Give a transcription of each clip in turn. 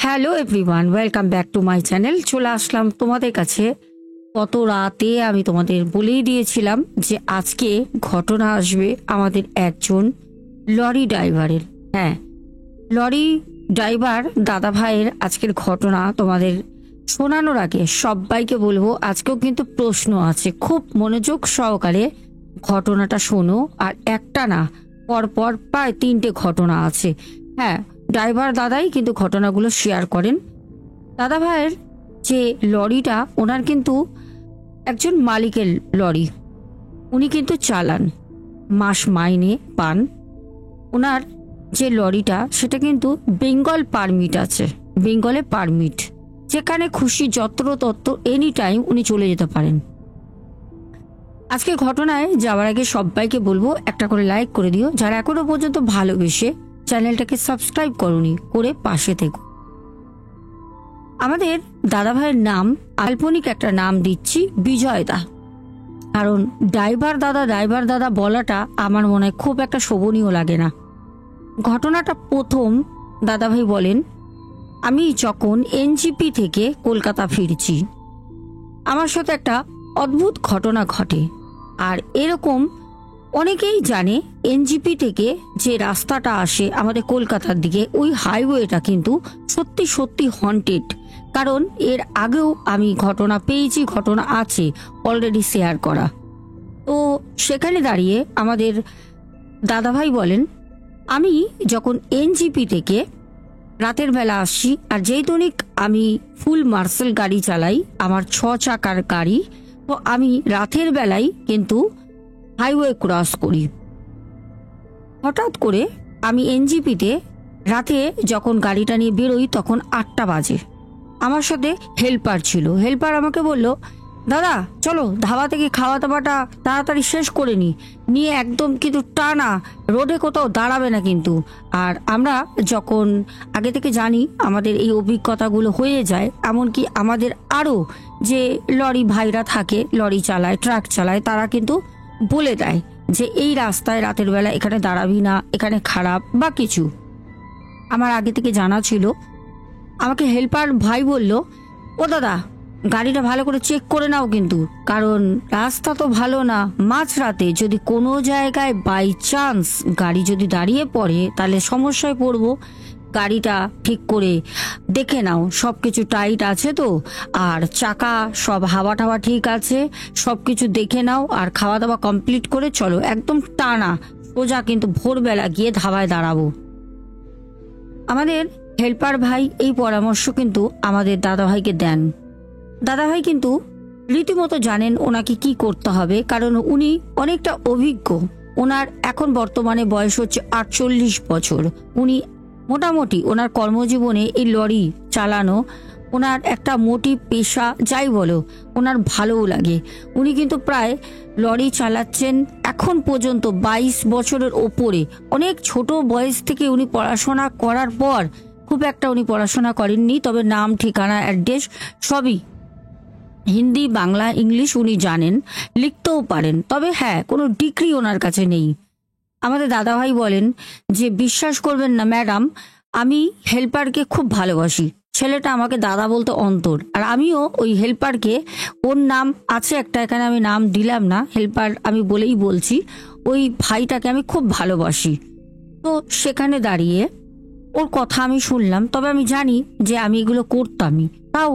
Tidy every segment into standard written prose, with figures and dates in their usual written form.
Hello everyone, welcome back to my channel. চলে আসলাম তোমাদের কাছে। গত রাতে আমি তোমাদের বলেই দিয়েছিলাম যে আজকে ঘটনা আসবে আমাদের একজন লরি ড্রাইভারের। হ্যাঁ, লরি ড্রাইভার দাদা ভাইয়ের আজকের ঘটনা তোমাদের শোনানোর আগে সবাইকে বলবো আজকেও কিন্তু প্রশ্ন আছে, খুব মনোযোগ সহকারে ঘটনাটা শোনো। আর একটা না, পরপর প্রায় 3টে ঘটনা আছে। হ্যাঁ, ড্রাইভার দাদাই কিন্তু ঘটনাগুলো শেয়ার করেন। দাদা ভাইয়ের যে লরিটা, ওনার কিন্তু একজন মালিকের লরি, উনি কিন্তু চালান, মাস মাইনে পান। ওনার যে লরিটা সেটা কিন্তু বেঙ্গল পারমিট আছে, বেঙ্গলে পারমিট, যেখানে খুশি যত্র তত্র এনি টাইম উনি চলে যেতে পারেন। আজকে ঘটনায় যাওয়ার আগে সবাইকে বলবো একটা করে লাইক করে দিও, যারা এখনো পর্যন্ত ভালোবেসে চ্যানেলটাকে সাবস্ক্রাইব করনি, করে পাশে থেকো। আমাদের দাদা ভাইয়ের নাম কাল্পনিক একটা নাম দিচ্ছি, বিজয় দা। কারণ ড্রাইভার দাদা বলাটা আমার মনে হয় খুব একটা শোভনীয় লাগে না। ঘটনাটা প্রথম দাদা ভাই বলেন, আমি যখন এনজিপি থেকে কলকাতা ফিরছি, আমার সাথে একটা অদ্ভুত ঘটনা ঘটে। আর এরকম অনেকেই জানে এনজিপি থেকে যে রাস্তাটা আসে আমাদের কলকাতার দিকে, ওই হাইওয়েটা কিন্তু সত্যি সত্যি হন্টেড। কারণ এর আগেও আমি ঘটনা পেয়েছি, ঘটনা আছে অলরেডি শেয়ার করা। তো সেখানে দাঁড়িয়ে আমাদের দাদাভাই বলেন, আমি যখন এনজিপি থেকে রাতের বেলা আসছি, আর যেহেতু আমি ফুল মার্সেল গাড়ি চালাই, আমার 6 চাকার গাড়ি, তো আমি রাতের বেলায় কিন্তু হাইওয়ে ক্রস করি। হঠাৎ করে আমি এনজিপিতে রাতে যখন গাড়িটা নিয়ে বেরোই তখন 8টা বাজে। আমার সাথে হেল্পার ছিল। হেল্পার আমাকে বলল, দাদা চলো ধাবা থেকে খাওয়া দাওয়াটা তাড়াতাড়ি শেষ করে নিয়ে একদম কিন্তু টানা রোডে কোথাও দাঁড়াবে না কিন্তু। আর আমরা যখন আগে থেকে জানি, আমাদের এই অভিজ্ঞতাগুলো হয়ে যায়। এমনকি আমাদের আরও যে লরি ভাইরা থাকে, লরি চালায়, ট্রাক চালায়, তারা কিন্তু বলে দেয় যে এই রাস্তায় রাতের বেলা এখানে দাঁড়াবি না, এখানে খারাপ বা কিছু। আমার আগে থেকে জানা ছিল। আমাকে হেল্পার ভাই বলল, ও দাদা গাড়িটা ভালো করে চেক করে নাও কিন্তু, কারণ রাস্তা তো ভালো না। মাঝরাতে যদি কোনো জায়গায় বাই চান্স গাড়ি যদি দাঁড়িয়ে পড়ে তাহলে সমস্যায় পড়বো। গাড়িটা ঠিক করে দেখে নাও, সব কিছু টাইট আছে তো, আর চাকা সব হাওয়া টাওয়া ঠিক আছে, সব কিছু দেখে নাও। আর খাওয়া দাওয়া কমপ্লিট করে চলো একদম টানা সোজা কিন্তু ভোরবেলা গিয়ে ধাবায় দাঁড়াবো। আমাদের হেল্পার ভাই এই পরামর্শ কিন্তু আমাদের দাদাভাইকে দেন। দাদাভাই কিন্তু রীতিমতো জানেন ওনাকে কি করতে হবে, কারণ উনি অনেকটা অভিজ্ঞ। ওনার এখন বর্তমানে বয়স হচ্ছে 48 বছর। উনি মোটামুটি ওনার কর্মজীবনে এই লরি চালানো ওনার একটা মোটিভ, পেশা যাই বলো, ওনার ভালোও লাগে। উনি কিন্তু প্রায় লরি চালাচ্ছেন এখন পর্যন্ত 22 বছরের ওপরে। অনেক ছোট বয়স থেকে উনি পড়াশোনা করার পর, খুব একটা উনি পড়াশোনা করেননি, তবে নাম, ঠিকানা, অ্যাড্রেস সবই হিন্দি, বাংলা, ইংলিশ উনি জানেন, লিখতেও পারেন। তবে হ্যাঁ, কোনো ডিগ্রি ওনার কাছে নেই। আমাদের দাদাভাই বলেন যে, বিশ্বাস করবেন না ম্যাডাম, আমি হেল্পারকে খুব ভালোবাসি। ছেলেটা আমাকে দাদা বলতে অন্তর। আর আমিও ওই হেল্পারকে, ওর নাম আছে একটা, এখানে আমি নাম দিলাম না, হেল্পার আমি বলেই বলছি, ওই ভাইটাকে আমি খুব ভালোবাসি। তো সেখানে দাঁড়িয়ে ওর কথা আমি শুনলাম, তবে আমি জানি যে আমি এগুলো করতামই। তাও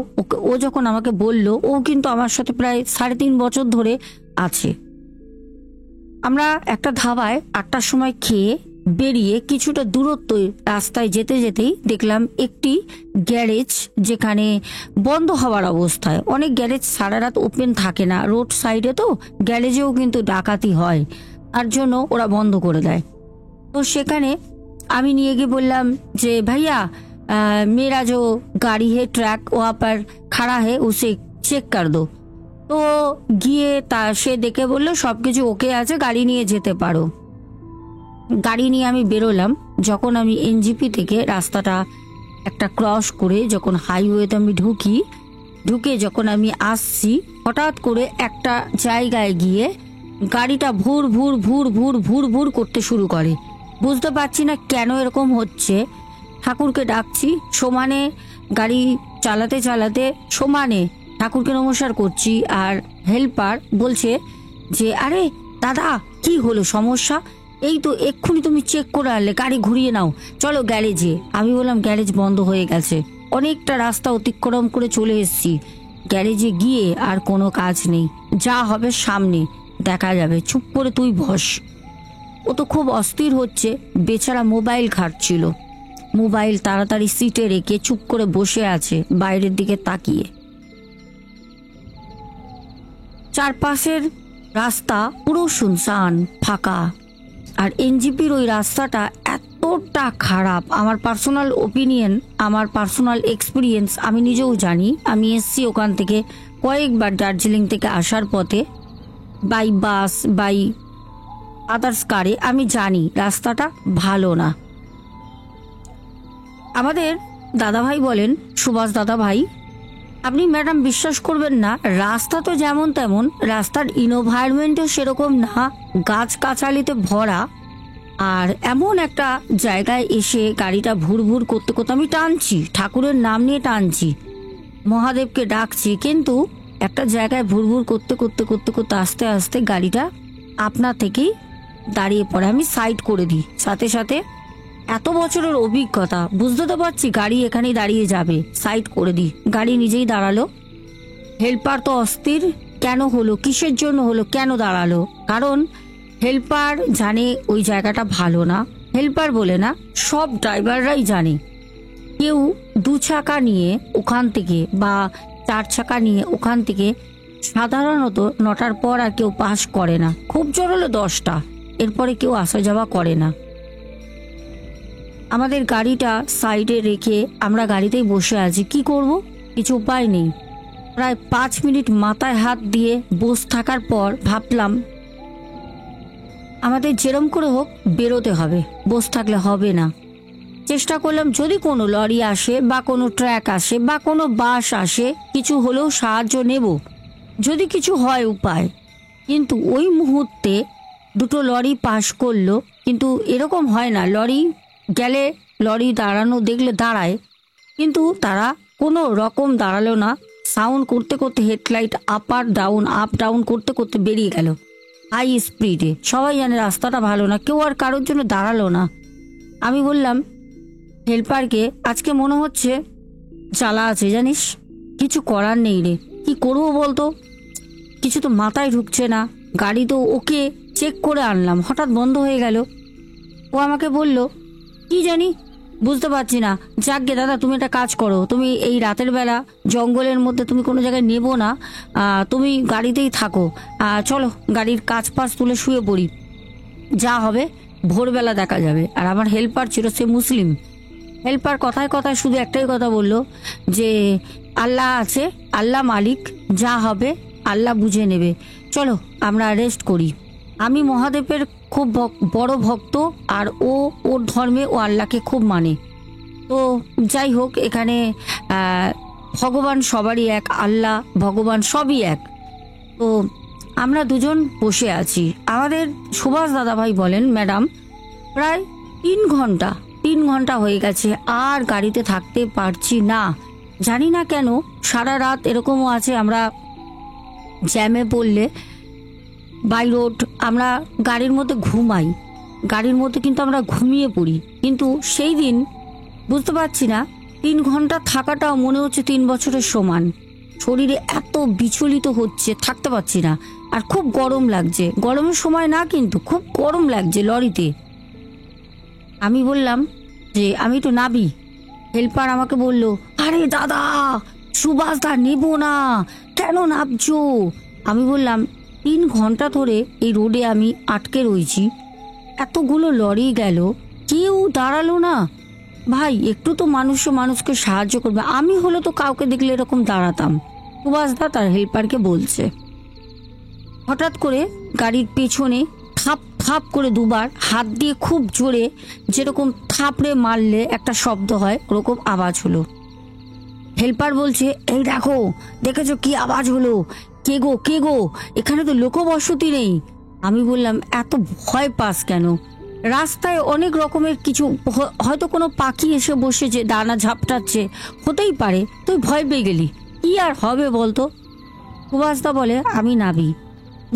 ও যখন আমাকে বলল, ও কিন্তু আমার সাথে প্রায় 3.5 বছর ধরে আছে। আমরা একটা ধাবায় 8টার সময় খেয়ে বেরিয়ে কিছুটা দূরত্ব রাস্তায় যেতে যেতেই দেখলাম একটি গ্যারেজ, যেখানে বন্ধ হওয়ার অবস্থায়। অনেক গ্যারেজ সারা রাত ওপেন থাকে না, রোড সাইডে তো গ্যারেজেও কিন্তু ডাকাতি হয়, তার জন্য ওরা বন্ধ করে দেয়। তো সেখানে আমি নিয়ে গিয়ে বললাম যে, ভাইয়া मेरा जो गाड़ी है ट्रैक वहाँ पर खड़ा है, उसे চেক কর দো। তো গিয়ে সে দেখে বললো সব কিছু ওকে আছে, গাড়ি নিয়ে যেতে পারো। গাড়ি নিয়ে আমি বেরোলাম। যখন আমি এনজিপি থেকে রাস্তাটা একটা ক্রস করে যখন হাইওয়েতে আমি ঢুকে যখন আমি আসছি, হঠাৎ করে একটা জায়গায় গিয়ে গাড়িটা ভুর ভুর ভুর ভুর ভুর ভুর করতে শুরু করে। বুঝতে পারছি না কেন এরকম হচ্ছে। ঠাকুরকে ডাকছি, সমানে গাড়ি চালাতে চালাতে সমানে ঠাকুরকে নমস্কার করছি, আর হেল্পার বলছে যে আরে দাদা কি হলো সমস্যা, এই তো এক্ষুনি তুমি চেক করে আনলে, গাড়ি ঘুরিয়ে নাও, চলো গ্যারেজে। আমি বললাম গ্যারেজ বন্ধ হয়ে গেছে, অনেকটা রাস্তা অতিক্রম করে চলে এসেছি, গ্যারেজে গিয়ে আর কোনো কাজ নেই, যা হবে সামনে দেখা যাবে, চুপ করে তুই বস। ও তো খুব অস্থির হচ্ছে, বেচারা মোবাইল ঘাঁটছিল, মোবাইল তাড়াতাড়ি সিটে রেখে চুপ করে বসে আছে বাইরের দিকে তাকিয়ে। চারপাশের রাস্তা পুরো শুনশান ফাঁকা, আর এনজিপির ওই রাস্তাটা এতটা খারাপ, আমার পার্সোনাল ওপিনিয়ন, আমার পার্সোনাল এক্সপিরিয়েন্স, আমি নিজেও জানি, আমি এসছি ওখান থেকে কয়েকবার দার্জিলিং থেকে আসার পথে বাই বাস বাই আদার্স কারে, আমি জানি রাস্তাটা ভালো না। আমাদের দাদাভাই বলেন, সুভাষ দাদাভাই, আপনি ম্যাডাম বিশ্বাস করবেন না, রাস্তা তো যেমন তেমন, রাস্তার এনভায়রনমেন্টও সেরকম না, গাছগাছালিতে ভরা, আর এমন একটা জায়গায় এসে গাড়িটা ভুর ভুর করতে করতে আমি টানছি, ঠাকুরের নাম নিয়ে টানছি, মহাদেবকে ডাকছি, কিন্তু একটা জায়গায় ভুর ভুর করতে করতে করতে করতে আস্তে আস্তে গাড়িটা আপনা থেকেই দাঁড়িয়ে পড়ে। আমি সাইড করে দিই, সাথে সাথে এত বছরের অভিজ্ঞতা, বুঝতে তো পারছি গাড়ি এখানেই দাঁড়িয়ে যাবে, সাইড করে দিই, গাড়ি নিজেই দাঁড়ালো। হেল্পার তো অস্থির, কেন হলো, কিসের জন্য হলো, কেন দাঁড়ালো, কারণ হেল্পার জানে ওই জায়গাটা ভালো না। হেল্পার বলে না, সব ড্রাইভাররাই জানে, কেউ 2 চাকা নিয়ে ওখান থেকে বা 4 চাকা নিয়ে ওখান থেকে সাধারণত 9টার পর আর কেউ পাস করে না, খুব জোর হলো 10টা, এরপরে কেউ আসা যাওয়া করে না। আমাদের গাড়িটা সাইডে রেখে আমরা গাড়িতেই বসে আছি, কি করব, কিছু উপায় নেই। প্রায় 5 মিনিট মাথায় হাত দিয়ে বসে থাকার পর ভাবলাম আমাদের যেরম করে হোক বেরোতে হবে, বসে থাকলে হবে না। চেষ্টা করলাম যদি কোনো লরি আসে বা কোনো ট্রাক আসে বা কোনো বাস আসে, কিছু হলেও সাহায্য নেব, যদি কিছু হয় উপায়। কিন্তু ওই মুহূর্তে 2টো লরি পাস করলো, কিন্তু এরকম হয় না, লরি গেলে লরি দাঁড়ানো দেখলে দাঁড়ায়, কিন্তু তারা কোনো রকম দাঁড়ালো না, সাউন্ড করতে করতে হেডলাইট আপ ডাউন করতে করতে বেরিয়ে গেল হাই স্পিডে। সবাই জানে রাস্তাটা ভালো না, কেউ আর কারোর জন্য দাঁড়ালো না। আমি বললাম হেল্পারকে, আজকে মনে হচ্ছে জ্বালা আছে জানিস, কিছু করার নেই রে, কি করবো বলতো, কিছু তো মাথায় ঢুকছে না, গাড়ি তো ওকে চেক করে আনলাম, হঠাৎ বন্ধ হয়ে গেল। ও আমাকে বলল কি জানি, বুঝতে পারছি না, যাকগে দাদা তুমি একটা কাজ করো, তুমি এই রাতের বেলা জঙ্গলের মধ্যে তুমি কোনো জায়গায় নেবো না, তুমি গাড়িতেই থাকো, চলো গাড়ির কাজ পাশ তুলে শুয়ে পড়ি, যা হবে ভোরবেলা দেখা যাবে। আর আমার হেল্পার ছিল, সে মুসলিম। হেল্পার কথায় কথায় শুধু একটাই কথা বললো যে আল্লাহ আছে, আল্লাহ মালিক, যা হবে আল্লাহ বুঝে নেবে, চলো আমরা রেস্ট করি। আমি মহাদেবের খুব বড় ভক্ত, আর ওর ধর্মে ও আল্লাহকে খুব মানে। তো যাই হোক, এখানে ভগবান সবারই এক, আল্লাহ ভগবান সবই এক। তো আমরা দুজন বসে আছি। আমাদের সুভাষ দাদাভাই বলেন, ম্যাডাম প্রায় 3 ঘন্টা হয়ে গেছে, আর গাড়িতে থাকতে পারছি না, জানি না কেন, সারা রাত এরকমও আছে, আমরা জ্যামে পড়লে বাই রোড আমরা গাড়ির মধ্যে ঘুমাই, গাড়ির মধ্যে কিন্তু আমরা ঘুমিয়ে পড়ি, কিন্তু সেই দিন বুঝতে পারছি না, 3 ঘন্টা থাকাটাও মনে হচ্ছে 3 বছরের সমান, শরীরে এত বিচলিত হচ্ছে, থাকতে পারছি না। আর খুব গরম লাগছে, গরমের সময় না কিন্তু খুব গরম লাগছে লরিতে। আমি বললাম যে আমি তো নাবি। হেল্পার আমাকে বলল, আরে দাদা সুভাষ দা নেবো না, কেন নাবছো? আমি বললাম 3 ঘন্টা ধরে এই রোডে আমি আটকে রয়েছি, এতগুলো লরি গেল, কেউ দাঁড়ালো না, ভাই একটু তো মানুষকে সাহায্য করবে, আমি হলে তো কাউকে দেখলে এরকম দাঁড়াতাম। সুভাষ দা তার হেল্পারকে বলছে। হঠাৎ করে গাড়ির পেছনে থাপ থাপ করে 2বার হাত দিয়ে খুব জোরে, যেরকম থাপড়ে মারলে একটা শব্দ হয় ওরকম আওয়াজ হলো। হেল্পার বলছে, এই দেখো, দেখেছো কি আওয়াজ হলো, কে গো, এখানে তো লোকবসতি নেই। আমি বললাম এত ভয় পাস কেন? রাস্তায় অনেক রকমের কিছু, হয়তো কোনো পাখি এসে বসেছে, দানা ঝাপটাচ্ছে, হতেই পারে। তুই ভয় পেয়ে গেলি, কি আর হবে বলতো? সুভাষদা বলে, আমি নাবি।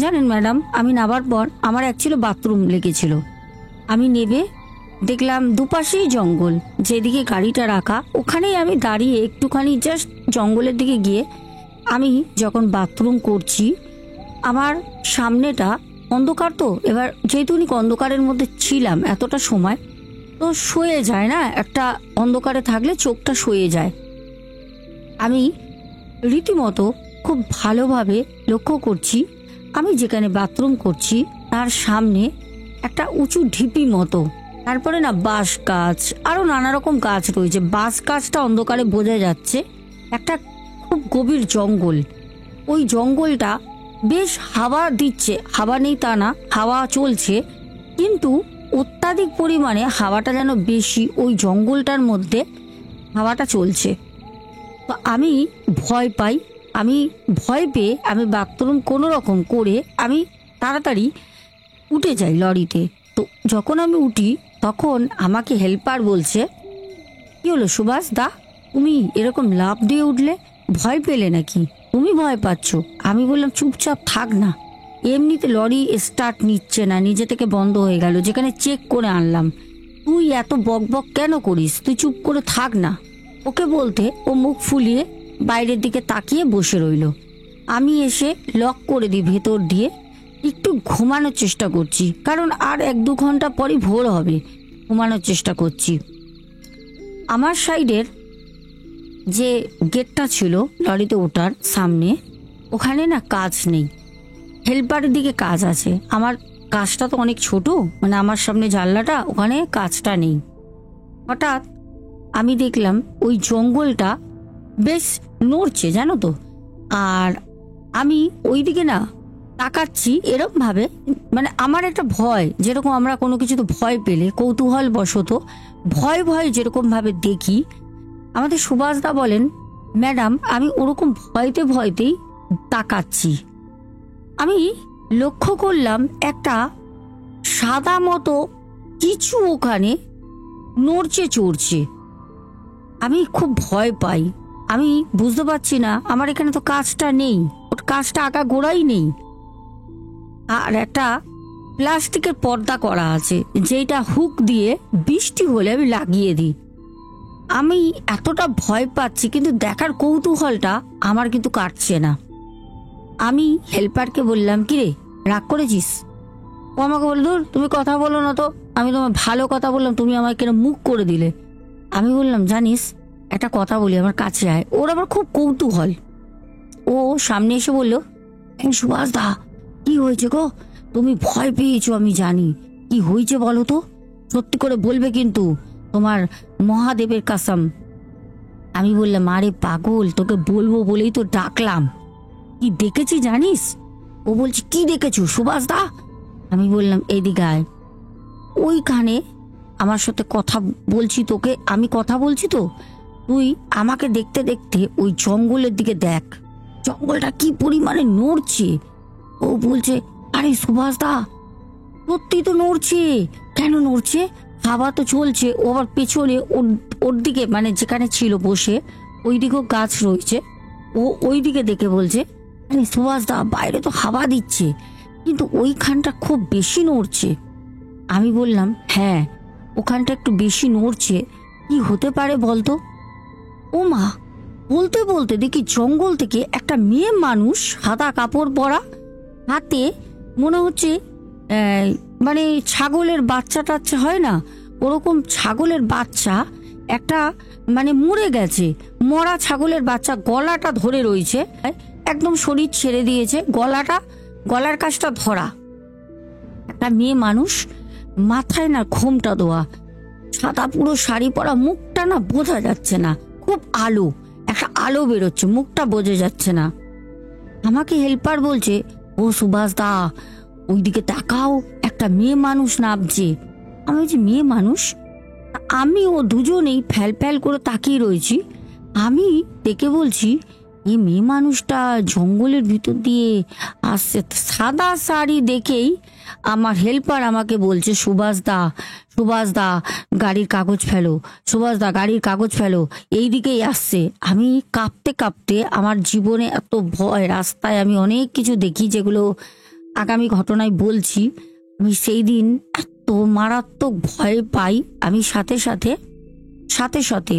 জানেন ম্যাডাম, আমি নাবার পর আমার অ্যাকচুয়ালি বাথরুম লেগেছিল। আমি নেবে দেখলাম দুপাশেই জঙ্গল, যেদিকে গাড়িটা রাখা ওখানেই আমি দাঁড়িয়ে একটুখানি জাস্ট জঙ্গলের দিকে গিয়ে আমি যখন বাথরুম করছি, আমার সামনেটা অন্ধকার। তো এবার যেহেতু অন্ধকারের মধ্যে ছিলাম এতটা সময়, তো সয়ে যায় না, একটা অন্ধকারে থাকলে চোখটা সয়ে যায়। আমি রীতিমতো খুব ভালোভাবে লক্ষ্য করছি, আমি যেখানে বাথরুম করছি তার সামনে একটা উঁচু ঢিপি মতো, তারপরে না বাঁশ গাছ, আরও নানা রকম গাছ রয়েছে। বাঁশ গাছটা অন্ধকারে বোঝা যাচ্ছে, একটা খুব গভীর জঙ্গল। ওই জঙ্গলটা বেশ হাওয়া দিচ্ছে, হাওয়া নেই তা না, হাওয়া চলছে, কিন্তু অত্যাধিক পরিমাণে হাওয়াটা যেন বেশি, ওই জঙ্গলটার মধ্যে হাওয়াটা চলছে। তো আমি ভয় পাই, আমি ভয় পেয়ে আমি বাথরুম কোনো রকম করে আমি তাড়াতাড়ি উঠে যাই লরিতে। তো যখন আমি উঠি তখন আমাকে হেল্পার বলছে, কি হলো সুভাষ দা, তুমি এরকম লাফ দিয়ে উঠলে, ভয় পেলে নাকি? তুমি ভয় পাচ্ছ? আমি বললাম, চুপচাপ থাক না, এমনিতে লরি স্টার্ট নিচ্ছে না, নিজে থেকে বন্ধ হয়ে গেল, যেখানে চেক করে আনলাম। তুই এত বক বক কেন করিস? তুই চুপ করে থাক না। ওকে বলতে ও মুখ ফুলিয়ে বাইরের দিকে তাকিয়ে বসে রইল। আমি এসে লক করে দিই ভেতর দিয়ে, একটু ঘুমানোর চেষ্টা করছি, কারণ আর 1-2 ঘন্টা পরই ভোর হবে। ঘুমানোর চেষ্টা করছি। আমার সাইডের যে গেটটা ছিল লরিতে ওঠার সামনে, ওখানে না কাজ নেই, হেল্পারের দিকে কাজ আছে। আমার কাজটা তো অনেক ছোট, মানে আমার সামনে জানলাটা, ওখানে কাজটা নেই। হঠাৎ আমি দেখলাম ওই জঙ্গলটা বেশ নড়ছে, জানো তো। আর আমি ওই দিকে না তাকাচ্ছি এরকম ভাবে, মানে আমার একটা ভয়, যেরকম আমরা কোনো কিছুতে ভয় পেলে কৌতূহল বশত ভয় ভয় যেরকম ভাবে দেখি, আমাদের সুভাষদা বলেন, ম্যাডাম আমি ওরকম ভয়তে ভয়তেই তাকাচ্ছি। আমি লক্ষ্য করলাম একটা সাদা মতো কিছু ওখানে নড়ছে চড়ছে। আমি খুব ভয় পাই, আমি বুঝতে পারছি না, আমার এখানে তো কাজটা নেই, ওর কাজটা আঁকা গোড়াই নেই, আর একটা প্লাস্টিকের পর্দা করা আছে, যেটা হুক দিয়ে বৃষ্টি হলে আমি লাগিয়ে দিই। আমি এতটা ভয় পাচ্ছি, কিন্তু দেখার কৌতূহলটা আমার কিন্তু কাটছে না। আমি হেল্পারকে বললাম, কিরে রাগ করেছিস? ও আমাকে বলল, ধুর তুমি কথা বলো না তো, আমি তোমার ভালো কথা বললাম, তুমি আমাকে কেন মুখ করে দিলে? আমি বললাম, জানিস একটা কথা বলি, আমার কাছে আয়। ওর আবার খুব কৌতূহল। ও সামনে এসে বলল, সুভাষ দা কি হয়েছে গো? তুমি ভয় পেয়েছো আমি জানি, কি হয়েছে বলো তো, সত্যি করে বলবে কিন্তু, তোমার মহাদেবের কাসম। আমি বললাম, আরে পাগল, তোকে বলবো বলেই তো ডাকলাম। কি দেখেছি জানিস? ও বলছে, কি দেখেছো সুভাষ দা? আমি বললাম, এদিকে আয়। ওইখানে আমার সাথে কথা বলছি, তোকে আমি কথা বলছি তো, তুই আমাকে দেখতে দেখতে ওই জঙ্গলের দিকে দেখ, জঙ্গলটা কি পরিমাণে নড়ছে। ও বলছে, আরে সুভাষ দা সত্যি তো নড়ছে। কেন নড়ছে? হাওয়া তো চলছে। ও আবার পেছনে ওর দিকে, মানে যেখানে ছিল বসে, ওই দিকেও গাছ রয়েছে, ও ওই দিকে দেখে বলছে, আরে সুভাষ দা বাইরে তো হাওয়া দিচ্ছে, কিন্তু ওইখানটা খুব বেশি নড়ছে। আমি বললাম, হ্যাঁ ওখানটা একটু বেশি নড়ছে, কি হতে পারে বলতো? ও মা, বলতে বলতে দেখি জঙ্গল থেকে একটা মেয়ে মানুষ, সাদা কাপড় পরা, হাতে মনে হচ্ছে মানে ছাগলের বাচ্চা টাচ্চা হয় না, ওরকম ছাগলের বাচ্চা একটা, মানে মরে গেছে, মরা ছাগলের বাচ্চা, গলাটা ধরে রয়েছে, একদম শরীর ছেড়ে দিয়েছে, গলার কাছটা ধরা একটা মেয়ে মানুষ, মাথায় না ঘোমটা দেওয়া, সাদা পুরো শাড়ি পরা, মুখটা না বোঝা যাচ্ছে না, খুব আলো, একটা আলো বেরোচ্ছে, মুখটা বোঝা যাচ্ছে না। আমাকে হেল্পার বলছে, ও সুভাষ দা ওইদিকে তাকাও, একটা মেয়ে মানুষ নামছে। আমি বলছি, মেয়ে মানুষ? আমি ও দুজনেই ফ্যাল ফ্যাল করে তাকিয়ে রয়েছি। আমি দেখে বলছি, এই মেয়ে মানুষটা জঙ্গলের ভিতর দিয়ে আসছে। সাদা শাড়ি দেখেই আমার হেল্পার আমাকে বলছে, সুভাষ দা গাড়ির কাগজ ফেলো, সুভাষ দা গাড়ির কাগজ ফেলো, এই দিকেই আসছে। আমি কাঁপতে কাঁপতে, আমার জীবনে এত ভয়, রাস্তায় আমি অনেক কিছু দেখি যেগুলো আগামী ঘটনায় বলছি। আমি সেই দিন এত মারাত্মক ভয় পাই, আমি সাথে সাথে সাথে সাথে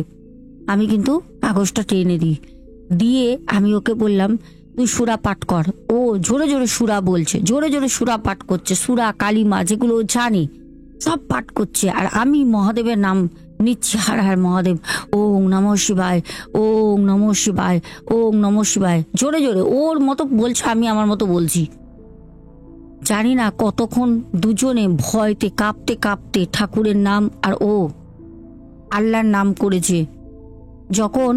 আমি কিন্তু কাগজটা টেনে দিই, দিয়ে আমি ওকে বললাম, তুই সুরা পাঠ কর। ও জোরে জোরে সুরা বলছে, জোরে জোরে সুরা পাঠ করছে, সুরা কালিমা যেগুলো ও জানে সব পাঠ করছে। আর আমি মহাদেবের নাম নিচ্ছি, হার হার মহাদেব, ওং নমঃ শিবায়, ওং নমঃ শিবায়, ওং নমঃ শিবায়, জোরে জোরে ওর মতো বলছে, আমি আমার মতো বলছি। জানি না কতক্ষণ দুজনে ভয়তে কাঁপতে কাঁপতে ঠাকুরের নাম আর ও আল্লাহর নাম করেছে। যখন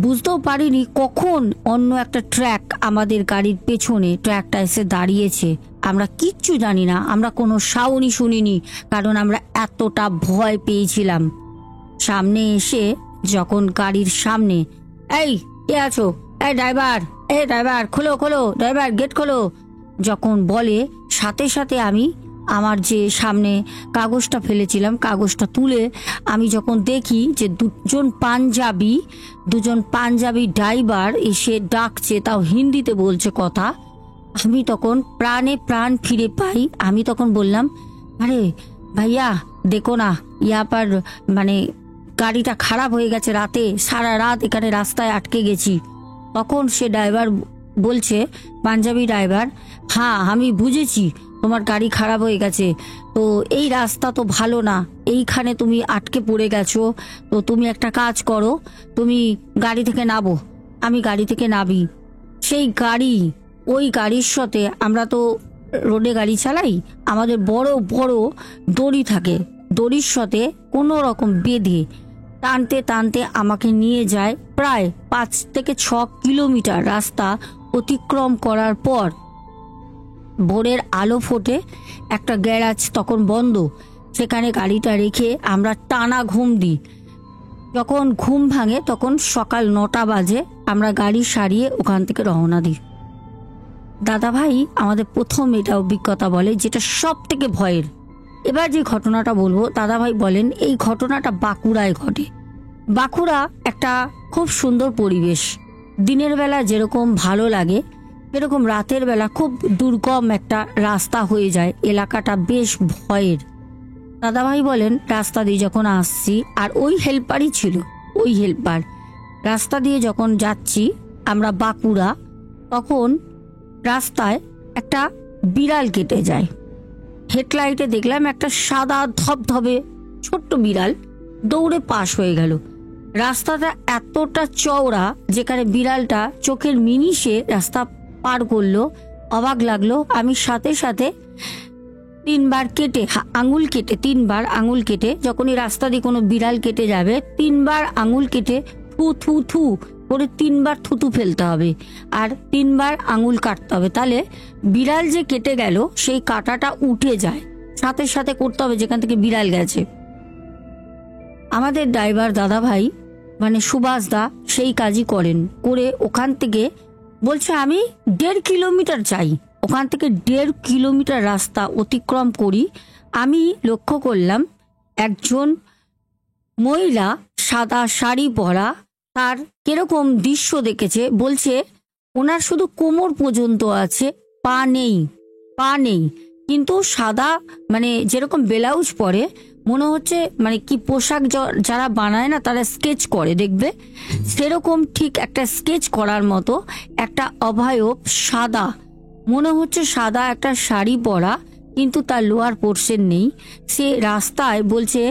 বুঝতেও পারিনি কখন অন্য একটা ট্র্যাক আমাদের গাড়ির পেছনে ট্র্যাকটা এসে দাঁড়িয়েছে, আমরা কিচ্ছু জানি না, আমরা কোনো সাউন্ডই শুনিনি, কারণ আমরা এতটা ভয় পেয়েছিলাম। সামনে এসে যখন গাড়ির সামনে, এই কে আছো, এই ড্রাইভার খোলো খোলো, ড্রাইভার গেট খোলো যখন বলে, সাথে সাথে আমি আমার যে সামনে কাগজটা ফেলেছিলাম কাগজটা তুলে আমি যখন দেখি যে দুজন পাঞ্জাবি ড্রাইভার এসে ডাকছে, তাও হিন্দিতে বলছে কথা, আমি তখন প্রাণে প্রাণ ফিরে পাই। আমি তখন বললাম, আরে ভাইয়া দেখো না, ইয়াপার মানে গাড়িটা খারাপ হয়ে গেছে, রাতে সারা রাত এখানে রাস্তায় আটকে গেছি। তখন সে ড্রাইভার বলছে, পাঞ্জাবি ড্রাইভার, হ্যাঁ আমি বুঝেছি তোমার গাড়ি খারাপ হয়ে গেছে, তো এই রাস্তা তো ভালো না, এইখানে তুমি আটকে পড়ে গেছো, তো তুমি একটা কাজ করো, তুমি গাড়ি থেকে নামো। আমি গাড়ি থেকে নামি, সেই গাড়ি, ওই গাড়ির সাথে, আমরা তো রোডে গাড়ি চালাই, আমাদের বড় বড় দড়ি থাকে, দড়ির সাথে কোনো রকম বেঁধে টানতে টানতে আমাকে নিয়ে যায় প্রায় 5 থেকে 6 কিলোমিটার রাস্তা অতিক্রম করার পর। ভোরের আলো ফোটে, একটা গ্যারাজ তখন বন্ধ, সেখানে গাড়িটা রেখে আমরা টানা ঘুম দিই। যখন ঘুম ভাঙে তখন সকাল 9টা বাজে, আমরা গাড়ি সারিয়ে ওখান থেকে রওনা দিই। দাদা ভাই আমাদের প্রথম এটা অভিজ্ঞতা বলে, যেটা সব থেকে ভয়ের। এবার যে ঘটনাটা বলবো, দাদা ভাই বলেন এই ঘটনাটা বাঁকুড়ায় ঘটে। বাঁকুড়া একটা খুব সুন্দর পরিবেশ, দিনের বেলা যেরকম ভালো লাগে এরকম রাতের বেলা খুব দুর্গম একটা রাস্তা হয়ে যায়, এলাকাটা বেশ ভয়ের। দাদাভাই বলেন রাস্তা দিয়ে যখন আসছি, আর ওই হেল্পারই ছিল, ওই হেল্পার, রাস্তা দিয়ে যখন যাচ্ছি আমরা বাঁকুড়া, তখন রাস্তায় একটা বিড়াল কেটে যায়। হেডলাইটে দেখলাম একটা সাদা ধবধবে ছোট্ট বিড়াল দৌড়ে পাশ হয়ে গেল। রাস্তাটা এতটা চওড়া, যেখানে বিড়ালটা চোখের মিনিশে রাস্তা পার করলো, অবাক লাগলো। আমি সাথে সাথে 3বার কেটে আঙুল কেটে যখনই রাস্তা দিয়ে কোনো বিড়াল কেটে যাবে 3বার আঙুল কেটে থু থু থু করে 3বার থুতু ফেলতে হবে আর 3বার আঙুল কাটতে হবে, তাহলে বিড়াল যে কেটে গেল সেই কাঁটাটা উঠে যায়, সাথে সাথে করতে হবে যেখান থেকে বিড়াল গেছে। আমাদের ড্রাইভার দাদা ভাই মানে সুভাষ দা সেই কাজই করেন, করে ওখান থেকে বলছে আমি 1.5 কিলোমিটার চাই, ওখান থেকে 1.5 কিলোমিটার রাস্তা অতিক্রম করি। আমি লক্ষ্য করলাম একজন মহিলা সাদা শাড়ি পরা, তার কিরকম দৃশ্য দেখেছে, বলছে ওনার শুধু কোমর পর্যন্ত আছে, পা নেই, কিন্তু সাদা মানে যেরকম ব্লাউজ পরে মনে হচ্ছে মানে কি পোশাক যারা বানায় না তারা স্কেচ করে দেখবে, সেরকম ঠিক একটা স্কেচ করার মতো একটা অবয়ব, সাদা মনে হচ্ছে, সাদা একটা শাড়ি পরা, কিন্তু তার লোয়ার পোর্শন নেই। সে রাস্তায় বলছে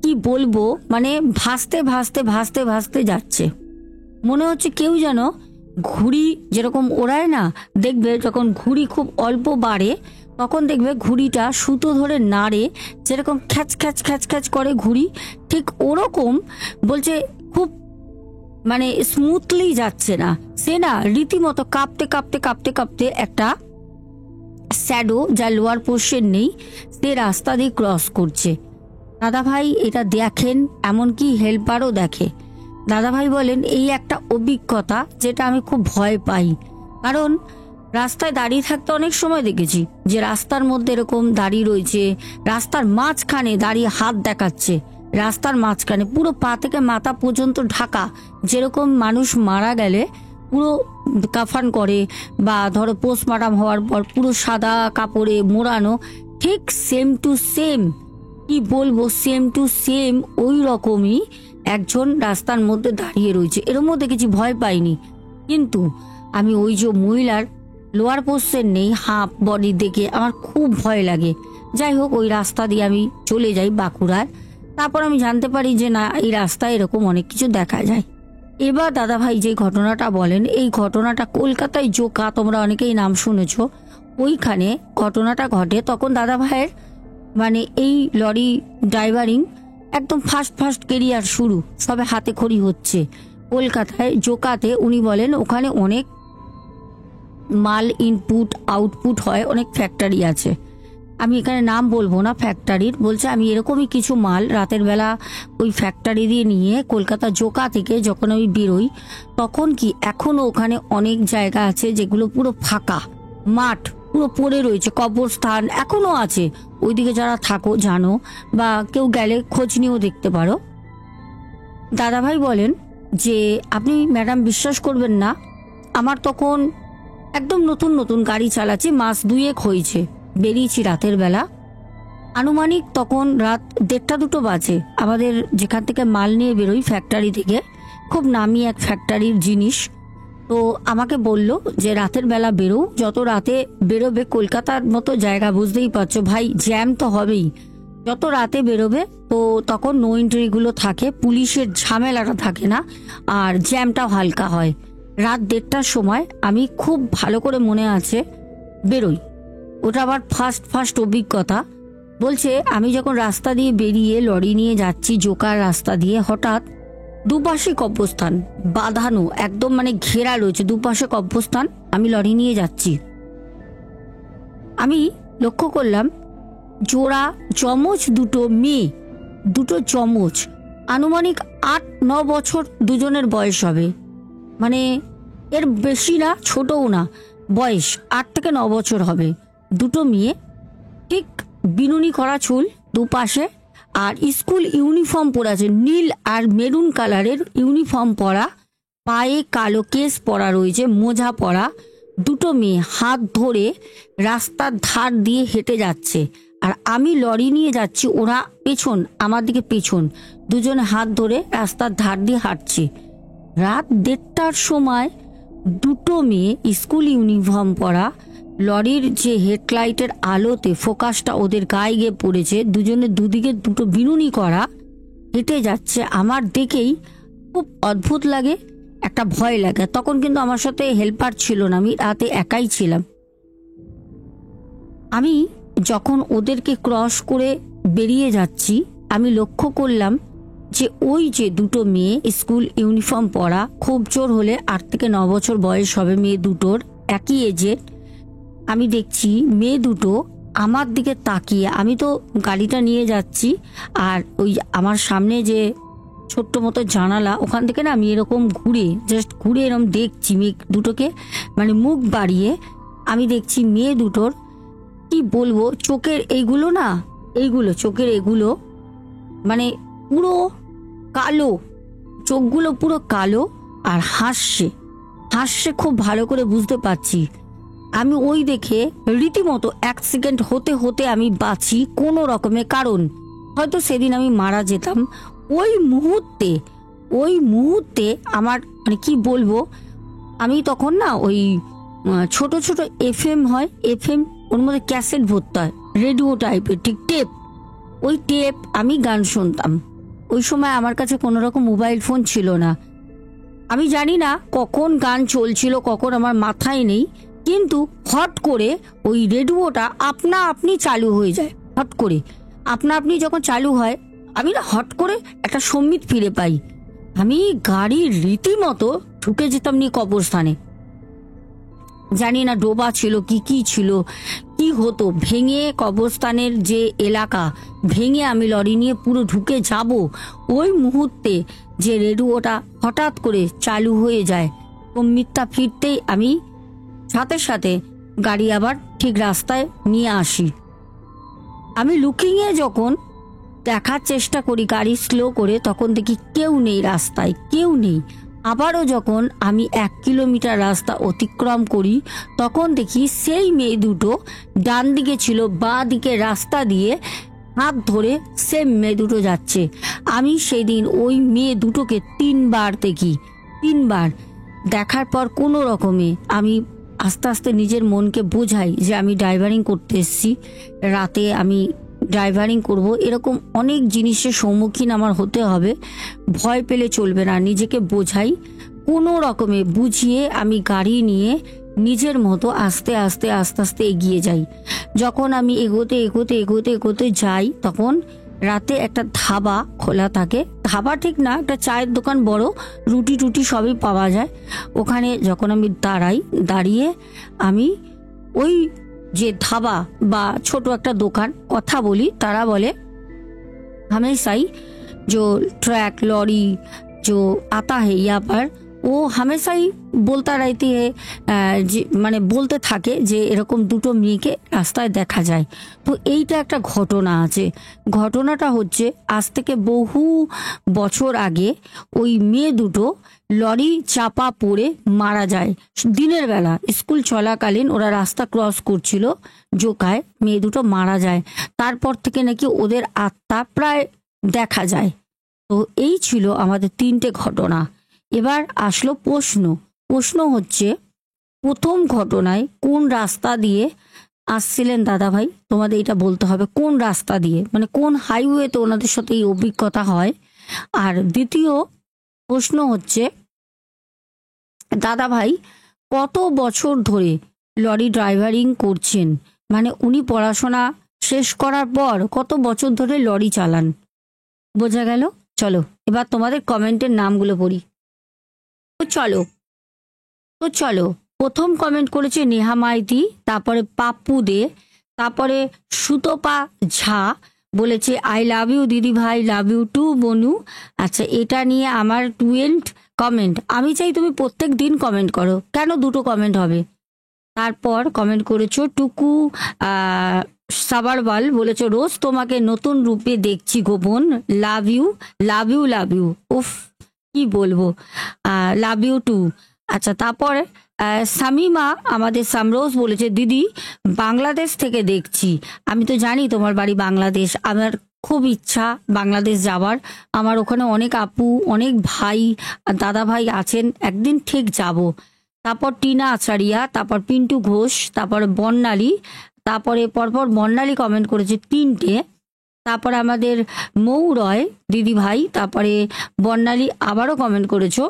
কি বলবো, মানে ভাসতে ভাসতে ভাসতে ভাসতে যাচ্ছে, মনে হচ্ছে কেউ যেন ঘুড়ি যেরকম ওড়ায় না, দেখবে যখন ঘুড়ি খুব অল্প বাড়ে তখন দেখবে ঘুড়িটা সুতো ধরে নাড়ে, যেরকম খ্যাচ খ্যাচ খ্যাচ খ্যাচ করে ঘুড়ি, ঠিক ওরকম বলছে, খুব মানে স্মুথলি যাচ্ছে না, সে না রীতিমতো কাঁপতে কাঁপতে কাঁপতে কাঁপতে একটা শ্যাডো যার লোয়ার পোর্শন নেই সে রাস্তা দিয়ে ক্রস করছে। দাদা ভাই এটা দেখেন, এমনকি হেল্পারও দেখে, দাদাভাই বলেন এই একটা অভিজ্ঞতা যেটা আমি খুব ভয় পাই, কারণ রাস্তায় দাঁড়িয়ে থাকতে অনেক সময় দেখেছি যে রাস্তার মধ্যে এরকম দাঁড়িয়ে রয়েছে, রাস্তার মাঝখানে দাঁড়িয়ে হাত দেখাচ্ছে, রাস্তার মাঝখানে পুরো পা থেকে মাথা পর্যন্ত ঢাকা, যেরকম মানুষ মারা গেলে পুরো কাফান করে বা ধরো পোস্টমর্টম হওয়ার পর পুরো সাদা কাপড়ে মোড়ানো, ঠিক সেম টু সেম, কি বলবো, সেম টু সেম ওই রকমই একজন রাস্তার মধ্যে দাঁড়িয়ে রয়েছে। এরমও দেখেছি, ভয় পাইনি। কিন্তু আমি ওই যে মহিলার লোয়ার পোর্শন নেই, হাফ বডি দেখে আমার খুব ভয় লাগে। যাই হোক, ওই রাস্তা দিয়ে আমি চলে যাই বাঁকুড়ার। তারপর আমি জানতে পারি যে না, এই রাস্তায় এরকম অনেক কিছু দেখা যায়। এবার দাদাভাই যে ঘটনাটা বলেন, এই ঘটনাটা কলকাতায় জোকা, তোমরা অনেকেই নাম শুনেছ, ওইখানে ঘটনাটা ঘটে। তখন দাদাভাইয়ের মানে এই লরি ড্রাইভারিং একদম ফার্স্ট ফার্স্ট কেরিয়ার শুরু, সবে হাতে খড়ি হচ্ছে। কলকাতায় জোকাতে উনি বলেন ওখানে অনেক মাল ইনপুট আউটপুট হয়, অনেক ফ্যাক্টরি আছে। আমি এখানে নাম বলবো না ফ্যাক্টরির, বলছে আমি এরকমই কিছু মাল রাতের বেলা ওই ফ্যাক্টরি দিয়ে নিয়ে কলকাতা জোকা থেকে যখন আমি বেরোই, তখন কি এখনও ওখানে অনেক জায়গা আছে যেগুলো পুরো ফাঁকা মাঠ, পুরো পড়ে রয়েছে, কবরস্থান এখনো আছে। ওইদিকে যারা থাকো জানো, বা কেউ গেলে খোঁজ নিয়েও দেখতে পারো। দাদাভাই বলেন যে আপনি ম্যাডাম বিশ্বাস করবেন না, আমার তখন একদম নতুন নতুন গাড়ি চালাচ্ছি, মাস 2 হয়েছে, বেরিয়েছি রাতের বেলা, আনুমানিক তখন রাত 1:30-2 বাজে। আমাদের যেখান থেকে মাল নিয়ে বেরোই ফ্যাক্টরি থেকে, খুব নামি এক ফ্যাক্টরির জিনিস। তো আমাকে বলল যে রাতের বেলা বেরো, যত রাতে বেরোবে, কলকাতার মতো জায়গা বুঝতেই পারছো ভাই, জ্যাম তো হবেই। যত রাতে বেরোবে তো তখন নো এন্ট্রিগুলো থাকে, পুলিশের ঝামেলাটা থাকে না, আর জ্যামটাও হালকা হয়। রাত 1:30টার সময় আমি খুব ভালো করে মনে আছে বেরোই, ওটা আবার ফার্স্ট ফার্স্ট অভিজ্ঞতা। বলছে আমি যখন রাস্তা দিয়ে বেরিয়ে লরি নিয়ে যাচ্ছি জোকার রাস্তা দিয়ে, হঠাৎ দুপাশে কব্রস্থান বাঁধানো, একদম মানে ঘেরা রয়েছে দুপাশে কব্রস্থান, আমি লরি নিয়ে যাচ্ছি। আমি লক্ষ্য করলাম জোড়া যমজ দুটো মেয়ে, দুটো যমজ, আনুমানিক 8-9 বছর দুজনের বয়স হবে, মানে এর বেশি না ছোটও না, বয়স 8 থেকে 9 বছর হবে। দুটো মেয়ে, ঠিক বিনুনি করা চুল দুপাশে, আর স্কুল ইউনিফর্ম পরে আছে, নীল আর মেরুন কালারের ইউনিফর্ম পরা, পায়ে কালো কেস পরা রয়েছে, মোজা পরা। দুটো মেয়ে হাত ধরে রাস্তার ধার দিয়ে হেঁটে যাচ্ছে, আর আমি লরি নিয়ে যাচ্ছি, ওরা পেছন, আমার দিকে পেছন, দুজনে হাত ধরে রাস্তার ধার দিয়ে হাঁটছে। রাত 1:30টার সময় দুটো মেয়ে স্কুল ইউনিফর্ম পরা, লরির যে হেডলাইটের আলোতে ফোকাসটা ওদের গায়ে গিয়ে পড়েছে, দুজনে দুদিকে দুটো বিনুনি করা হেঁটে যাচ্ছে। আমার দেখেই খুব অদ্ভুত লাগে, একটা ভয় লাগে। তখন কিন্তু আমার সাথে হেল্পার ছিল না, আমি রাতে একাই ছিলাম। আমি যখন ওদেরকে ক্রস করে বেরিয়ে যাচ্ছি, আমি লক্ষ্য করলাম যে ওই যে দুটো মেয়ে স্কুল ইউনিফর্ম পরা, খুব জোর হলে 8 থেকে 9 বছর বয়স হবে মেয়ে দুটোর, একই এজের। আমি দেখছি মেয়ে দুটো আমার দিকে তাকিয়ে, আমি তো গাড়িটা নিয়ে যাচ্ছি, আর ওই আমার সামনে যে ছোট্ট মতো জানালা, ওখান থেকে না আমি এরকম জাস্ট ঘুরে এরকম দেখছি মেয়ে দুটোকে, মানে মুখ বাড়িয়ে আমি দেখছি মেয়ে দুটোর, কি বলবো, চোখের এইগুলো না, এইগুলো চোখের এগুলো মানে পুরো কালো, চোখগুলো পুরো কালো, আর হাসছে হাসছে, খুব ভালো করে বুঝতে পারছি। আমি ওই দেখে রীতিমতো 1 সেকেন্ড হতে হতে আমি বাঁচি কোনো রকমে, কারণ হয়তো সেদিন আমি মারা যেতাম। ওই মুহূর্তে আমার মানে কি বলবো, আমি তখন না ওই ছোট ছোট FM হয়, FM, ওর মধ্যে ক্যাসেট ভরতে হয়, রেডিও টাইপের, ঠিক টেপ, ওই টেপ আমি গান শুনতাম। ওই সময় আমার কাছে কোনো রকম মোবাইল ফোন ছিল না, আমি জানি না কখন গান চলছিল, কখন আমার মাথায় নেই, কিন্তু হট করে ওই রেডিওটা আপনা আপনি চালু হয়ে যায়। হট করে আপনা আপনি যখন চালু হয়, আমি না হট করে একটা সম্বিত ফিরে পাই, আমি গাড়ির রীতিমতো ঢুকে যেতাম নিয়ে কবরস্থানে। জানি না ডোবা ছিল কি ছিল, কি হতো, ভেঙে কবরস্থানের যে এলাকা ভেঙে আমি লরি নিয়ে পুরো ঢুকে যাব। ওই মুহূর্তে যে রেডিওটা হঠাৎ করে চালু হয়ে যায়। মিথ্যা ফিরতেই আমি সাথে সাথে গাড়ি আবার ঠিক রাস্তায় নিয়ে আসি। আমি লুকিংয়ে যখন দেখার চেষ্টা করি গাড়ি স্লো করে, তখন দেখি কেউ নেই রাস্তায়, কেউ নেই। আবারও যখন আমি 1 কিলোমিটার রাস্তা অতিক্রম করি, তখন দেখি সেই মেয়ে দুটো ডান দিকে ছিল, বাঁ দিকে রাস্তা দিয়ে হাত ধরে সেম মেয়ে দুটো যাচ্ছে। আমি সেই দিন ওই মেয়ে দুটোকে 3বার দেখি, 3বার দেখার পর কোনো রকমে আমি আস্তে আস্তে নিজের মনকে বোঝাই যে আমি ড্রাইভারিং করতে এসেছি, রাতে আমি ড্রাইভারিং করব, এরকম অনেক জিনিসের সম্মুখীন আমার হতে হবে, ভয় পেলে চলবে না। নিজেকে বোঝাই, কোনো রকমে বুঝিয়ে আমি গাড়ি নিয়ে নিজের মতো আস্তে আস্তে আস্তে আস্তে এগিয়ে যাই। যখন আমি এগোতে এগোতে এগোতে এগোতে যাই, তখন রাতে একটা ধাবা খোলা থাকে, ধাবা ঠিক না, একটা চায়ের দোকান, বড়, রুটি টুটি সবই পাওয়া যায়। ওখানে যখন আমি দাঁড়িয়ে আমি ওই যে ধাবা বা ছোট একটা দোকান কথা বলি, তারা বলে हमेशा ही जो ट्रक लॉरी जो आता है यहाँ पर ও হামেশাই বলতা রাইতে যে মানে বলতে থাকে যে এরকম দুটো মেয়েকে রাস্তায় দেখা যায়। তো এইটা একটা ঘটনা আছে। ঘটনাটা হচ্ছে আজ থেকে বহু বছর আগে ওই মেয়ে দুটো লরি চাপা পড়ে মারা যায়। দিনের বেলা স্কুল চলাকালীন ওরা রাস্তা ক্রস করছিল, জোকায় মেয়ে দুটো মারা যায়। তারপর থেকে নাকি ওদের আত্মা প্রায় দেখা যায়। তো এই ছিল আমাদের 3টে ঘটনা। এবার আসলো প্রশ্ন হচ্ছে, প্রথম ঘটনায় কোন রাস্তা দিয়ে আসছিলেন দাদা ভাই? তোমাদের এটা বলতে হবে কোন রাস্তা দিয়ে, মানে কোন হাইওয়েতে ওনাদের সাথে এই অভিজ্ঞতা হয়। আর দ্বিতীয় প্রশ্ন হচ্ছে, দাদা ভাই কত বছর ধরে লরি ড্রাইভারিং করছেন? মানে উনি পড়াশোনা শেষ করার পর কত বছর ধরে লরি চালান? বোঝা গেল? চলো এবার তোমাদের কমেন্টের নামগুলো পড়ি। তো চলো প্রথম কমেন্ট করেছে নেহা মাইতি, তারপরে পাপ্পু দে, তারপরে সুতপা ঝা বলেছে আই লাভ ইউ দিদি ভাই, লাভ ইউ টু বনু। আচ্ছা, এটা নিয়ে আমার 12 কমেন্ট। আমি চাই তুমি প্রত্যেক দিন কমেন্ট করো, কেন 2টো কমেন্ট হবে? তারপর কমেন্ট করেছো টুকু সাবারওয়াল, বলেছো রোজ তোমাকে নতুন রূপে দেখছি গোপন, love you love you love you. উফ কি বলবো, লাভ ইউ টু। আচ্ছা, তারপর সামিমা আমাদের সামরোজ বলেছে দিদি বাংলাদেশ থেকে দেখছি। আমি তো জানি তোমার বাড়ি বাংলাদেশ, আমার খুব ইচ্ছা বাংলাদেশ যাওয়ার। আমার ওখানে অনেক আপু, অনেক ভাই, দাদা ভাই আছেন, একদিন ঠিক যাব। তারপর টিনা আচারিয়া, তারপর পিন্টু ঘোষ, তারপরে বর্ণালী, তারপরে পরপর বর্ণালী কমেন্ট করেছে 3টে। তারপরে আমাদের মৌ রয় দিদি ভাই, তারপরে বর্ণালী আবারও কমেন্ট করেছো।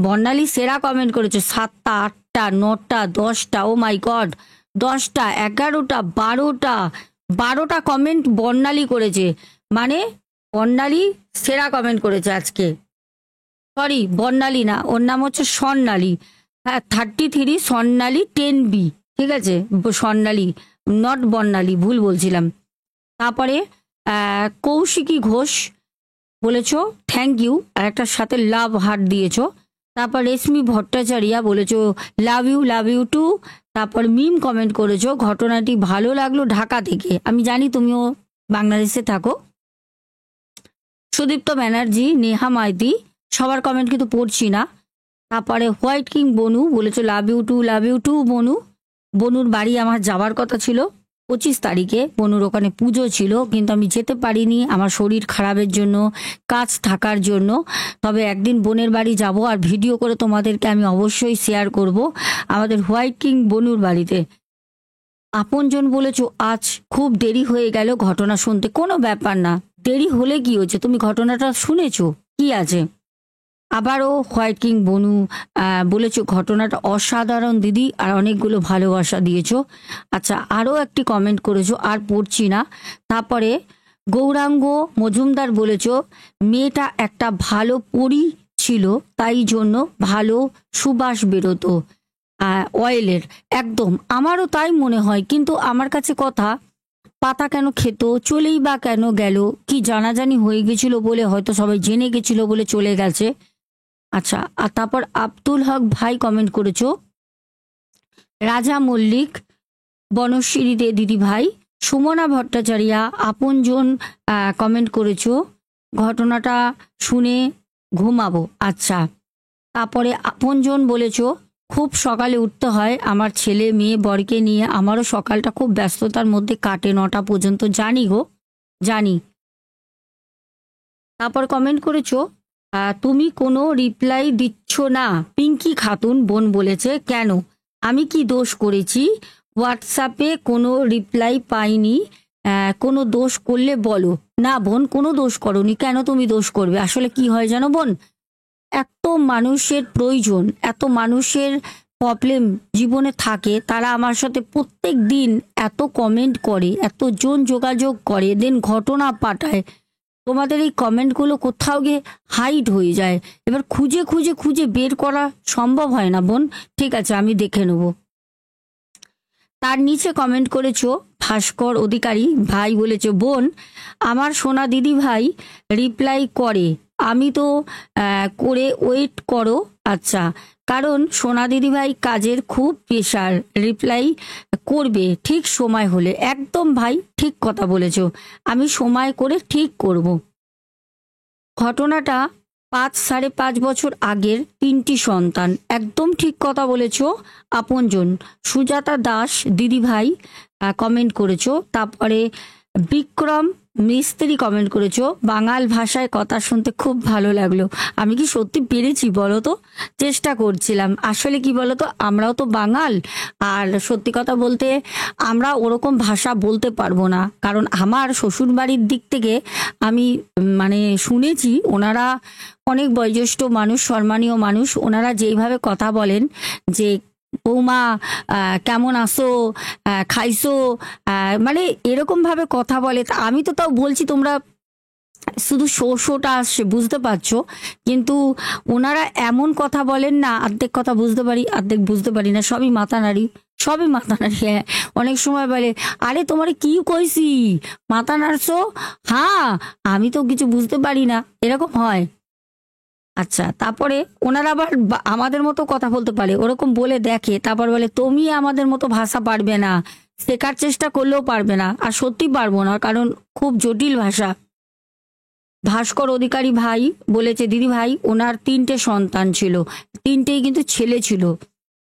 বর্ণালী সেরা কমেন্ট করেছো, 7টা 8টা 9টা 10টা, ও মাই গড, 10টা 11টা 12টা কমেন্ট বর্ণালী করেছে। মানে বর্ণালী সেরা কমেন্ট করেছে আজকে। সরি, বর্ণালী না, ওর নাম হচ্ছে স্বর্ণালী। হ্যাঁ, 33 স্বর্ণালী 10B, ঠিক আছে, স্বর্ণালী নট বর্ণালী, ভুল বলছিলাম। তারপরে কৌশিকী ঘোষ বলেছো থ্যাংক ইউ, আর একটার সাথে লাভ হার্ট দিয়েছো। তারপর রেশমি ভট্টাচার্যা বলেছো লাভ ইউ টু। তারপর মিম কমেন্ট করেছো ঘটনাটি ভালো লাগলো ঢাকা থেকে। আমি জানি তুমিও বাংলাদেশে থাকো। সুদীপ্ত ব্যানার্জি, নেহা মাইতি, সবার কমেন্ট কিন্তু পড়ছি না। তারপরে হোয়াইট কিং বনু বলেছো লাভ ইউ টু বনু। বনুর বাড়ি আমার যাওয়ার কথা ছিল 25 তারিখে, বনুর ওখানে পুজো ছিল, কিন্তু আমি যেতে পারিনি আমার শরীর খারাপের জন্য, কাজ থাকার জন্য। তবে একদিন বোনের বাড়ি যাব, আর ভিডিও করে তোমাদেরকে আমি অবশ্যই শেয়ার করব আমাদের হোয়াইট কিং বনুর বাড়িতে। আপনজন বলেছো আজ খুব দেরি হয়ে গেল ঘটনা শুনতে। কোনো ব্যাপার না, দেরি হলে কি হচ্ছে, তুমি ঘটনাটা শুনেছো, কি আছে। আবারও হোয়াইট কিং বনু বলেছো ঘটনাটা অসাধারণ দিদি, আর অনেকগুলো ভালোবাসা দিয়েছো। আচ্ছা, আরও একটি কমেন্ট করেছো, আর পড়ছি না। তারপরে গৌরাঙ্গ মজুমদার বলেছো মেয়েটা একটা ভালো পরী ছিল, তাই জন্য ভালো সুবাস বেরোতো অয়েলের। একদম আমারও তাই মনে হয়, কিন্তু আমার কাছে কথা পাতা কেন খেত, চলেই বা কেন গেল, কি জানাজানি হয়ে গেছিল বলে, হয়তো সবাই জেনে গেছিল বলে চলে গেছে। আচ্ছা, আর তারপর আব্দুল হক ভাই কমেন্ট করেছো, রাজা মল্লিক, বনশ্রী দে দিদি ভাই, সুমনা ভট্টাচার্যা আপনজন কমেন্ট করেছো, ঘটনাটা শুনে ঘুমাবো। আচ্ছা, তারপরে আপনজন বলেছো, খুব সকালে উঠতে হয়, আমার ছেলে মেয়ে বরকে নিয়ে আমারও সকালটা খুব ব্যস্ততার মধ্যে কাটে 9টা পর্যন্ত, জানি গো, জানি। তারপর কমেন্ট করেছো, তুমি কোনো রিপ্লাই দিচ্ছ না, পিঙ্কি খাতুন বোন বলেছে, কেন, আমি কি দোষ করেছি, হোয়াটসঅ্যাপে কোনো রিপ্লাই পাইনি, কোনো দোষ করলে বলো। না বোন, কোনো দোষ করনি, কেন তুমি দোষ করবে? আসলে কি হয় জানো বোন, এত মানুষের প্রয়োজন, এত মানুষের প্রবলেম জীবনে থাকে, তারা আমার সাথে প্রত্যেক দিন এত কমেন্ট করে, এতজন যোগাযোগ করে, দেন ঘটনা পাঠায়, তোমাদের এই কমেন্টগুলো কোথাও গিয়ে হাইড হয়ে যায়, এবার খুঁজে খুঁজে খুঁজে বের করা সম্ভব হয় না বোন। ঠিক আছে, আমি দেখে নেব। তার নিচে কমেন্ট করেছো ভাস্কর অধিকারী ভাই, বলেছে, বোন আমার সোনা দিদি ভাই রিপ্লাই করে, আমি তো করে ওয়েট করো। আচ্ছা, কারণ সোনা দিদি ভাই কাজের খুব প্রেশার, রিপ্লাই করবে ঠিক সময় হলে। একদম ভাই, ঠিক কথা বলেছো, আমি সময় করে ঠিক করব। ঘটনাটা 5-5.5 বছর আগের, 3টি সন্তান, একদম ঠিক কথা বলেছো আপনজন। সুজাতা দাস দিদি ভাই কমেন্ট করেছো। তারপরে বিক্রম মিস্ত্রি কমেন্ট করেছো, বাঙাল ভাষায় কথা শুনতে খুব ভালো লাগলো। আমি কি সত্যি পেরেছি বলো তো? চেষ্টা করছিলাম। আসলে কি বলো তো, আমরাও তো বাঙাল, আর সত্যি কথা বলতে আমরা ওরকম ভাষা বলতে পারবো না, কারণ আমার শ্বশুর বাড়ির দিক থেকে আমি মানে শুনেছি, ওনারা অনেক বয়োজ্যেষ্ঠ মানুষ, সম্মানীয় মানুষ, ওনারা যেইভাবে কথা বলেন যে বৌমা কেমন আসো, খাইছো, মানে এরকম ভাবে কথা বলে। তা আমি তো তাও বলছি, তোমরা শুধু শোটা আসছে, বুঝতে পারছো, কিন্তু ওনারা এমন কথা বলেন না, অর্ধেক কথা বুঝতে পারি, অর্ধেক বুঝতে পারি না, সবই মাথা নাড়ি, সবই মাথা নাড়ি। হ্যাঁ, অনেক সময় বলে, আরে তোমার কি কইছি, মাথা নাড়ছো, হ্যাঁ আমি তো কিছু বুঝতে পারি না, এরকম হয়। আচ্ছা, তারপরে ওনারা আবার আমাদের মতো কথা বলতে পারে, ওরকম বলে দেখে, তারপর বলে তুমি আমাদের মতো ভাষা পারবে না, শেখার চেষ্টা করলেও পারবে না। আর সত্যি পারবো না, কারণ খুব জটিল ভাষা। ভাস্কর অধিকারী ভাই বলেছে, দিদি ভাই ওনার 3টে সন্তান ছিল, 3টেই কিন্তু ছেলে ছিল।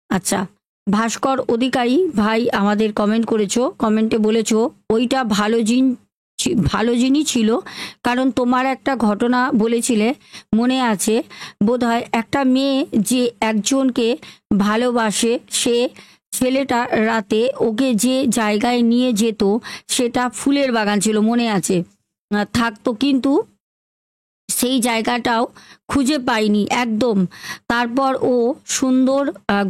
আচ্ছা, ভাস্কর অধিকারী ভাই আমাদের কমেন্ট করেছো, কমেন্টে বলেছো, ওইটা ভালো জিনিস ছিল, কারণ তোমার একটা ঘটনা বলেছিলে মনে আছে বোধহয়, একটা মেয়ে যে একজনকে ভালোবাসে, সে ছেলেটা রাতে ওকে যে জায়গায় নিয়ে যেত সেটা ফুলের বাগান ছিল, মনে আছে, থাকতো, কিন্তু সেই জায়গাটাও খুঁজে পাইনি একদম। তারপর ও সুন্দর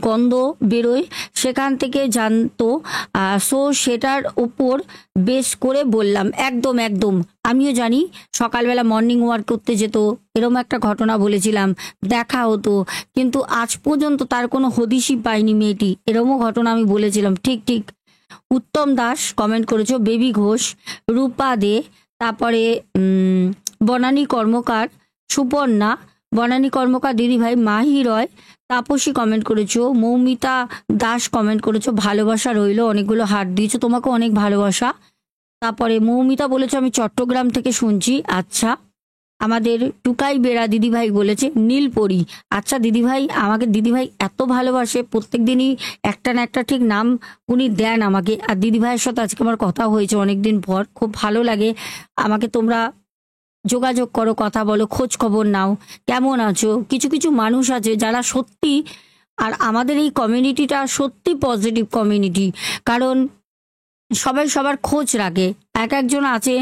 গন্ধ বেরোয়, সেখান থেকে জানতো, সো সেটার উপর বেশ করে বললাম, একদম একদম, আমিও জানি, সকালবেলা মর্নিং ওয়াক করতে যেত, এরম একটা ঘটনা বলেছিলাম, দেখা হতো, কিন্তু আজ পর্যন্ত তার কোনো হদিশই পাইনি মেয়েটি, এরমও ঘটনা আমি বলেছিলাম। ঠিক ঠিক। উত্তম দাস কমেন্ট করেছো, বেবি ঘোষ, রূপা দে, তারপরে বনানী কর্মকার, সুপর্ণা, বনানী কর্মকার দিদিভাই, মাহি রয়, তাপসী কমেন্ট করেছো, মৌমিতা দাস কমেন্ট করেছো, ভালোবাসা রইলো, অনেকগুলো হার্ট দিয়েছো, তোমাকে অনেক ভালোবাসা। তারপরে মৌমিতা বলেছো, আমি চট্টগ্রাম থেকে শুনছি। আচ্ছা, আমাদের টুকাই বেড়া দিদিভাই বলেছে, নীলপরি। আচ্ছা দিদিভাই, আমাকে দিদিভাই এত ভালোবাসে, প্রত্যেক দিনই একটা না একটা ঠিক নাম উনি দেন আমাকে। আর দিদিভাইয়ের সাথে আজকে আমার কথা হয়েছে অনেকদিন পর, খুব ভালো লাগে। আমাকে তোমরা যোগাযোগ করো, কথা বলো, খোঁজ খবর নাও, কেমন আছো। কিছু কিছু মানুষ আছে যারা সত্যি, আর আমাদের এই কমিউনিটিটা সত্যি পজিটিভ কমিউনিটি, কারণ সবাই সবার খোঁজ রাখে। একজন আছে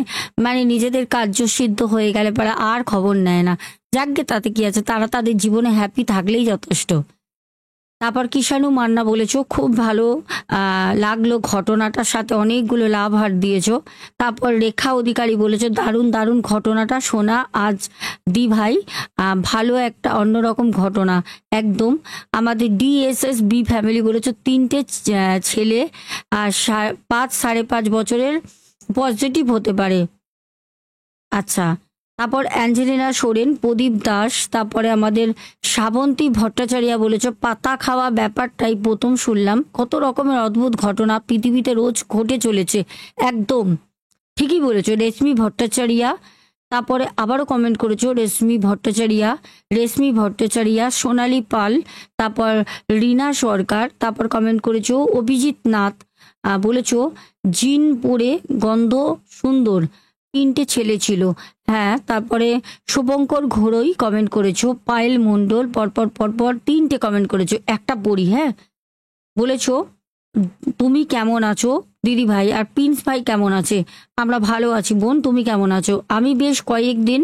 মানে নিজেদের কার্যসিদ্ধ হয়ে গেলে পরে আর খবর নেয় না, যাকগে তাতে কি আছে, তারা তাদের জীবনে হ্যাপি থাকলেই যথেষ্ট। তারপর কিষাণু মান্না বলেছো, খুব ভালো লাগলো, ঘটনাটার সাথে অনেকগুলো লাভ হার দিয়েছো। তারপর রেখা অধিকারী বলেছো, দারুণ দারুণ ঘটনাটা শোনা আজ দি ভাই, ভালো একটা অন্যরকম ঘটনা একদম। আমাদের ডিএসএস বি ফ্যামিলি বলেছো, 3টে ছেলে, আর 5-5.5 বছরের পজিটিভ হতে পারে। আচ্ছা, তারপর অ্যাঞ্জেলিনা সোরেন, প্রদীপ দাস, তারপরে আমাদের শ্রাবন্তী ভট্টাচার্য বলেছ পাতা খাওয়া ব্যাপারটাই প্রথম শুনলাম, কত রকমের অদ্ভুত ঘটনা পৃথিবীতে রোজ ঘটে চলেছে। একদম ঠিকই বলেছো রেশমি ভট্টাচার্য। তারপরে আবারও কমেন্ট করেছো রেশমি ভট্টাচার্য, সোনালী পাল, তারপর রিনা সরকার, তারপর কমেন্ট করেছো অভিজিৎ নাথ, বলেছো জিন পরে গন্ধ সুন্দর, 3টে ছেলে ছিল। হ্যাঁ, তারপরে শুভঙ্কর ঘোড়ই কমেন্ট করেছো, পায়েল মণ্ডল, পরপর পরপর 3টে কমেন্ট করেছো, একটা পড়ি। হ্যাঁ, বলেছো তুমি কেমন আছো দিদি ভাই, আর প্রিন্স ভাই কেমন আছে? আমরা ভালো আছি বোন, তুমি কেমন আছো? আমি বেশ কয়েকদিন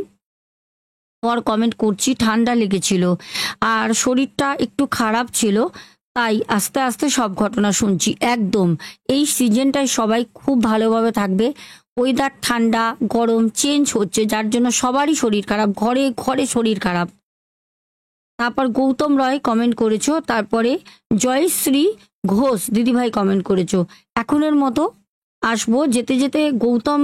পর কমেন্ট করছি, ঠান্ডা লেগেছিল আর শরীরটা একটু খারাপ ছিল, তাই আস্তে আস্তে সব ঘটনা শুনছি। একদম এই সিজনটায় সবাই খুব ভালোভাবে থাকবে। ওয়েদার ঠান্ডা গরম চেঞ্জ হচ্ছে, যার জন্য সবারই শরীর খারাপ, ঘরে ঘরে শরীর খারাপ। তারপর গৌতম রয় কমেন্ট করেছো, তারপরে জয়শ্রী ঘোষ দিদিভাই কমেন্ট করেছো। এখনের মতো আসবো, যেতে যেতে গৌতম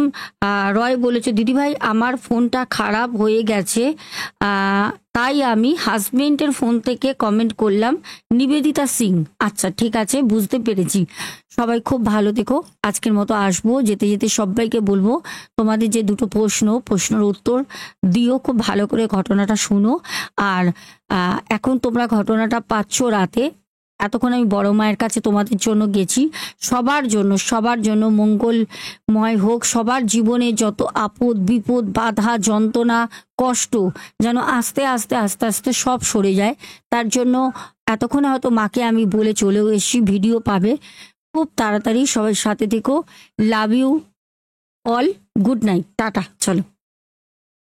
রয় বলেছে দিদিভাই আমার ফোনটা খারাপ হয়ে গেছে, তাই আমি হাজবেন্ডের ফোন থেকে কমেন্ট করলাম, নিবেদিতা সিং। আচ্ছা ঠিক আছে, বুঝতে পেরেছি। সবাই খুব ভালো থেকো। আজকের মতো আসবো, যেতে যেতে সবাইকে বলবো তোমাদের যে দুটো প্রশ্নের উত্তর দিও, খুব ভালো করে ঘটনাটা শুনো। আর এখন তোমরা ঘটনাটা পাচ্ছ রাতে, এতক্ষণ আমি বড় মায়ের কাছে তোমাদের জন্য গেছি। সবার জন্য মঙ্গলময় হোক, সবার জীবনে যত আপদ বিপদ বাধা যন্ত্রণা কষ্ট যেন আস্তে আস্তে আস্তে আস্তে সব সরে যায়। তার জন্য এতক্ষণে হয়তো মাকে আমি বলে চলেও এসেছি, ভিডিও পাবে খুব তাড়াতাড়ি। সবাই সাথে থেকো, love you all, good night, টাটা, চলো।